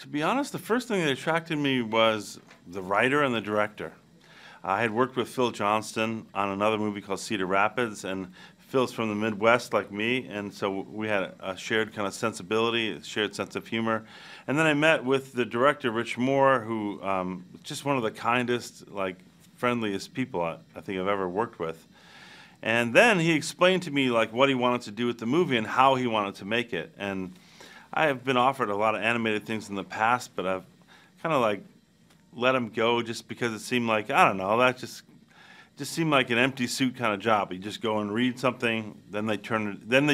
To be honest, the first thing that attracted me was the writer and the director. I had worked with Phil Johnston on another movie called Cedar Rapids, and Phil's from the Midwest like me, and so we had a shared kind of sensibility, a shared sense of humor. And then I met with the director, Rich Moore, who just one of the kindest, like friendliest people I think I've ever worked with. And then he explained to me like what he wanted to do with the movie and how he wanted to make it. And I have been offered a lot of animated things in the past, but I've kind of like let him go just because it seemed like, I don't know, that just seemed like an empty suit kind of job. You just go and read something, then they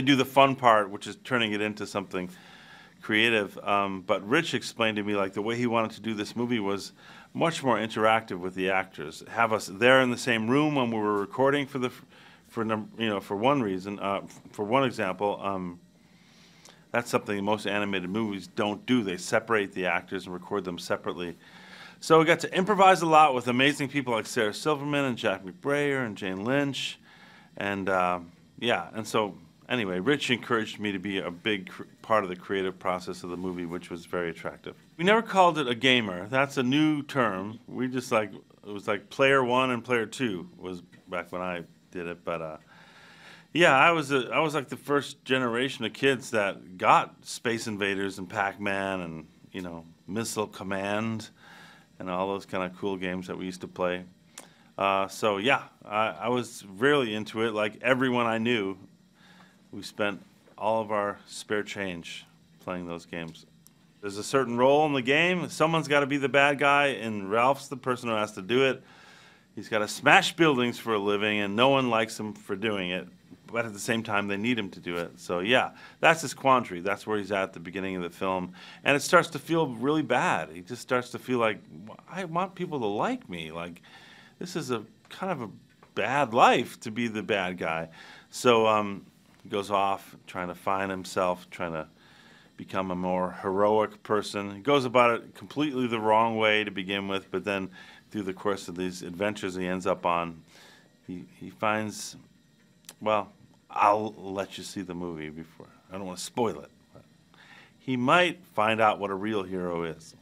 do the fun part, which is turning it into something creative. But Rich explained to me like the way he wanted to do this movie was much more interactive with the actors. Have us there in the same room when we were recording for one reason, for one example. That's something most animated movies don't do. They separate the actors and record them separately. So we got to improvise a lot with amazing people like Sarah Silverman and Jack McBrayer and Jane Lynch. And yeah, and so anyway, Rich encouraged me to be a big part of the creative process of the movie, which was very attractive. We never called it a gamer. That's a new term. We just it was like player one and player two was back when I did it. But yeah, I was like the first generation of kids that got Space Invaders and Pac-Man and, Missile Command and all those kind of cool games that we used to play. So yeah, I was really into it. Like everyone I knew, we spent all of our spare change playing those games. There's a certain role in the game. Someone's got to be the bad guy, and Ralph's the person who has to do it. He's got to smash buildings for a living, and no one likes him for doing it. But at the same time, they need him to do it. So yeah, that's his quandary. That's where he's at the beginning of the film. And it starts to feel really bad. He just starts to feel like, I want people to like me. Like, this is a kind of a bad life to be the bad guy. So he goes off trying to find himself, trying to become a more heroic person. He goes about it completely the wrong way to begin with, but then through the course of these adventures he ends up on, he finds, well, I'll let you see the movie before. I don't want to spoil it. But he might find out what a real hero is.